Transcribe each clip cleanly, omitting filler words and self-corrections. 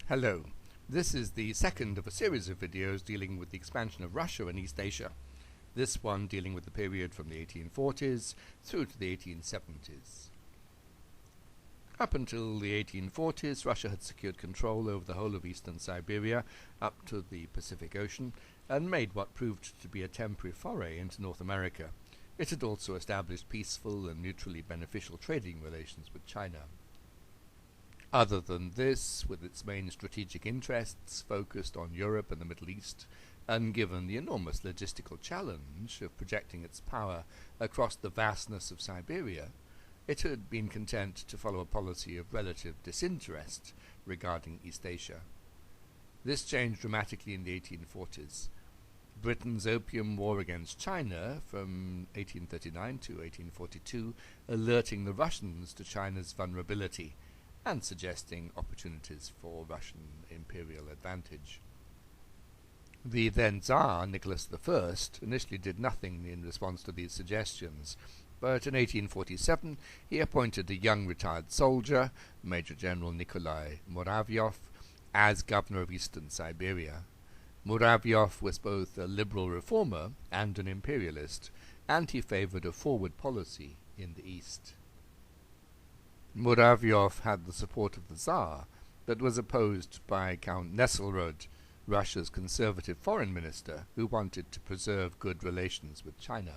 Hello, this is the second of a series of videos dealing with the expansion of Russia in East Asia, this one dealing with the period from the 1840s through to the 1870s. Up until the 1840s, Russia had secured control over the whole of eastern Siberia up to the Pacific Ocean and made what proved to be a temporary foray into North America. It had also established peaceful and mutually beneficial trading relations with China. Other than this, with its main strategic interests focused on Europe and the Middle East, and given the enormous logistical challenge of projecting its power across the vastness of Siberia, it had been content to follow a policy of relative disinterest regarding East Asia. This changed dramatically in the 1840s. Britain's Opium War against China from 1839 to 1842, alerting the Russians to China's vulnerability and suggesting opportunities for Russian imperial advantage. The then Tsar, Nicholas I, initially did nothing in response to these suggestions, but in 1847 he appointed a young retired soldier, Major General Nikolai Muravyov, as governor of eastern Siberia. Muravyov was both a liberal reformer and an imperialist, and he favored a forward policy in the east. Muravyov had the support of the Tsar, but was opposed by Count Nesselrode, Russia's conservative foreign minister, who wanted to preserve good relations with China.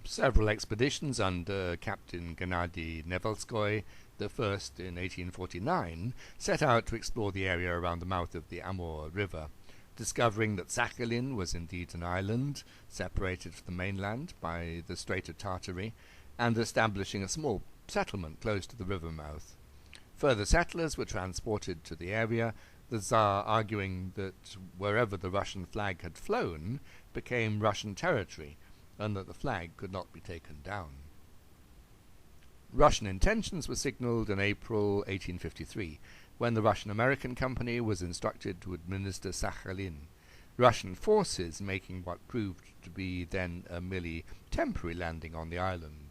Several expeditions under Captain Gennady Nevelskoy, the first in 1849, set out to explore the area around the mouth of the Amur River, discovering that Sakhalin was indeed an island, separated from the mainland by the Strait of Tartary, and establishing a small settlement close to the river mouth. Further settlers were transported to the area, the Tsar arguing that wherever the Russian flag had flown became Russian territory, and that the flag could not be taken down. Russian intentions were signalled in April 1853, when the Russian-American Company was instructed to administer Sakhalin, Russian forces making what proved to be then a merely temporary landing on the island.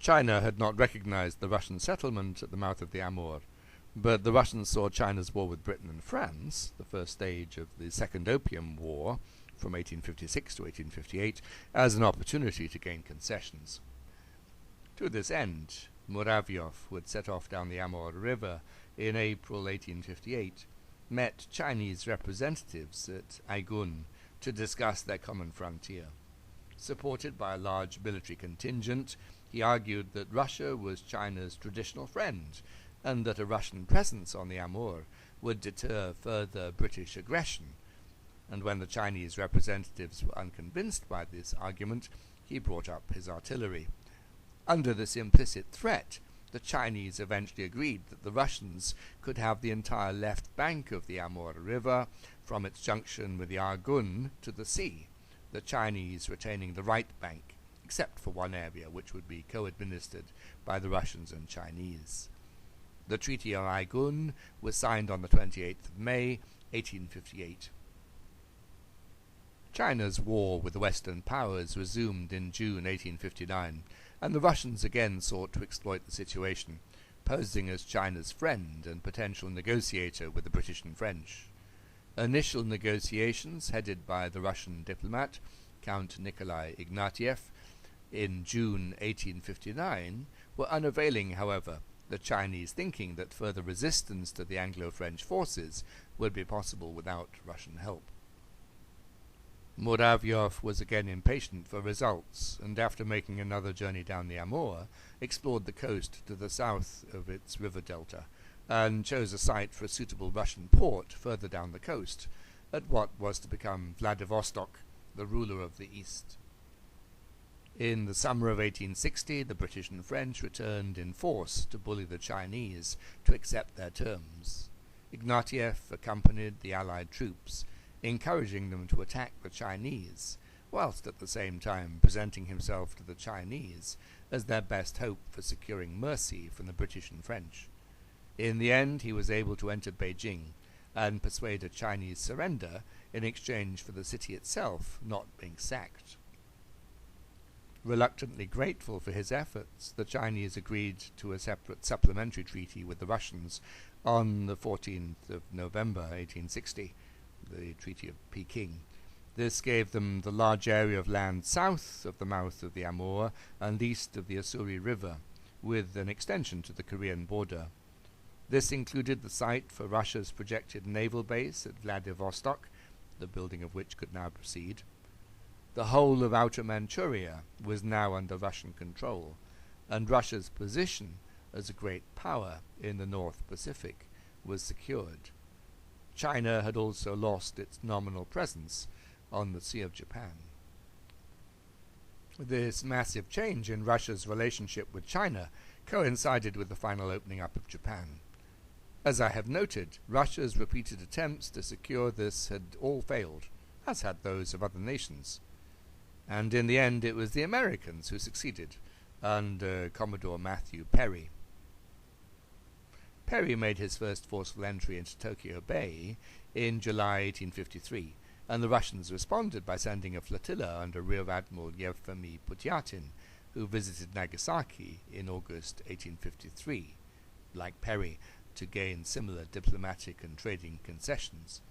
China had not recognized the Russian settlement at the mouth of the Amur, but the Russians saw China's war with Britain and France, the first stage of the Second Opium War from 1856 to 1858, as an opportunity to gain concessions. To this end, Muravyov, who had set off down the Amur River in April 1858, met Chinese representatives at Aigun to discuss their common frontier. Supported by a large military contingent, he argued that Russia was China's traditional friend, and that a Russian presence on the Amur would deter further British aggression. And when the Chinese representatives were unconvinced by this argument, he brought up his artillery. Under this implicit threat, the Chinese eventually agreed that the Russians could have the entire left bank of the Amur River from its junction with the Argun to the sea, the Chinese retaining the right bank, except for one area which would be co-administered by the Russians and Chinese. The Treaty of Peking was signed on the 28th of May, 1858. China's war with the Western powers resumed in June 1859, and the Russians again sought to exploit the situation, posing as China's friend and potential negotiator with the British and French. Initial negotiations, headed by the Russian diplomat, Count Nikolai Ignatieff, in June 1859, were unavailing, however, the Chinese thinking that further resistance to the Anglo-French forces would be possible without Russian help. Muravyov was again impatient for results, and after making another journey down the Amur, explored the coast to the south of its river delta, and chose a site for a suitable Russian port further down the coast, at what was to become Vladivostok, the ruler of the East. In the summer of 1860, the British and French returned in force to bully the Chinese to accept their terms. Ignatieff accompanied the Allied troops, encouraging them to attack the Chinese, whilst at the same time presenting himself to the Chinese as their best hope for securing mercy from the British and French. In the end, he was able to enter Beijing and persuade a Chinese surrender in exchange for the city itself not being sacked. Reluctantly grateful for his efforts, the Chinese agreed to a separate supplementary treaty with the Russians on the 14th of November 1860, the Treaty of Peking. This gave them the large area of land south of the mouth of the Amur and east of the Ussuri River, with an extension to the Korean border. This included the site for Russia's projected naval base at Vladivostok, the building of which could now proceed. The whole of Outer Manchuria was now under Russian control, and Russia's position as a great power in the North Pacific was secured. China had also lost its nominal presence on the Sea of Japan. This massive change in Russia's relationship with China coincided with the final opening up of Japan. As I have noted, Russia's repeated attempts to secure this had all failed, as had those of other nations. And in the end it was the Americans who succeeded, under Commodore Matthew Perry. Perry made his first forceful entry into Tokyo Bay in July 1853, and the Russians responded by sending a flotilla under Rear Admiral Yevgeny Putyatin, who visited Nagasaki in August 1853, like Perry, to gain similar diplomatic and trading concessions.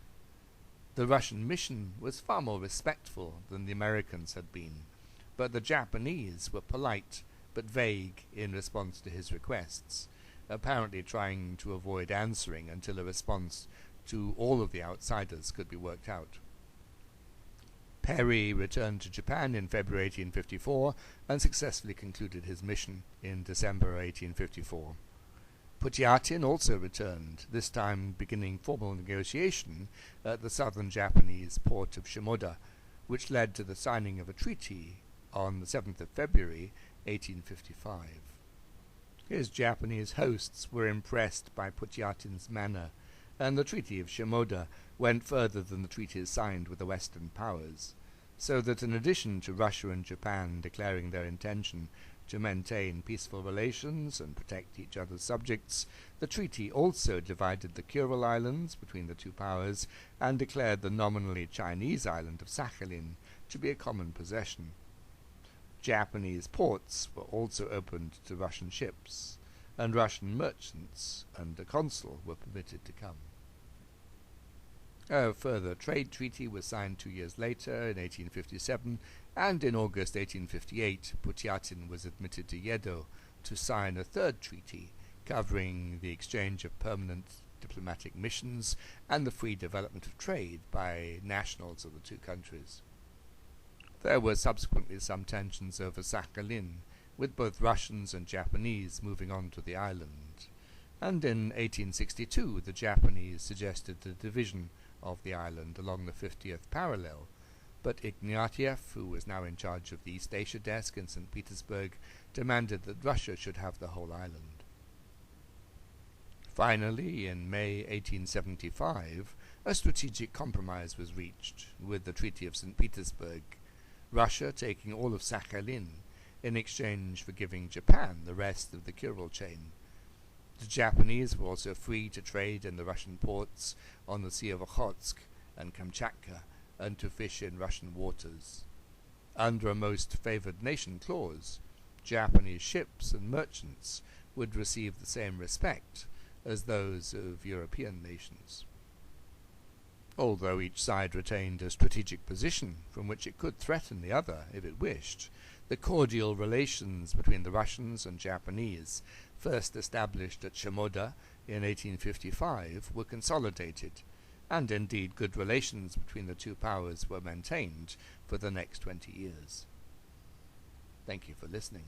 The Russian mission was far more respectful than the Americans had been, but the Japanese were polite but vague in response to his requests, apparently trying to avoid answering until a response to all of the outsiders could be worked out. Perry returned to Japan in February 1854 and successfully concluded his mission in December 1854. Putyatin also returned, this time beginning formal negotiation at the southern Japanese port of Shimoda, which led to the signing of a treaty on the 7th of February 1855. His Japanese hosts were impressed by Putyatin's manner, and the Treaty of Shimoda went further than the treaties signed with the Western powers, so that in addition to Russia and Japan declaring their intention to maintain peaceful relations and protect each other's subjects, the treaty also divided the Kuril Islands between the two powers and declared the nominally Chinese island of Sakhalin to be a common possession. Japanese ports were also opened to Russian ships, and Russian merchants and a consul were permitted to come. A further trade treaty was signed 2 years later, in 1857, and in August 1858 Putyatin was admitted to Yedo to sign a third treaty covering the exchange of permanent diplomatic missions and the free development of trade by nationals of the two countries. There were subsequently some tensions over Sakhalin, with both Russians and Japanese moving on to the island, and in 1862 the Japanese suggested the division of the island along the 50th parallel, but Ignatieff, who was now in charge of the East Asia desk in St. Petersburg, demanded that Russia should have the whole island. Finally, in May 1875, a strategic compromise was reached with the Treaty of St. Petersburg, Russia taking all of Sakhalin in exchange for giving Japan the rest of the Kuril chain. The Japanese were also free to trade in the Russian ports on the Sea of Okhotsk and Kamchatka, and to fish in Russian waters. Under a most favored nation clause, Japanese ships and merchants would receive the same respect as those of European nations. Although each side retained a strategic position from which it could threaten the other if it wished, the cordial relations between the Russians and Japanese, first established at Shimoda in 1855, were consolidated, and indeed good relations between the two powers were maintained for the next 20 years. Thank you for listening.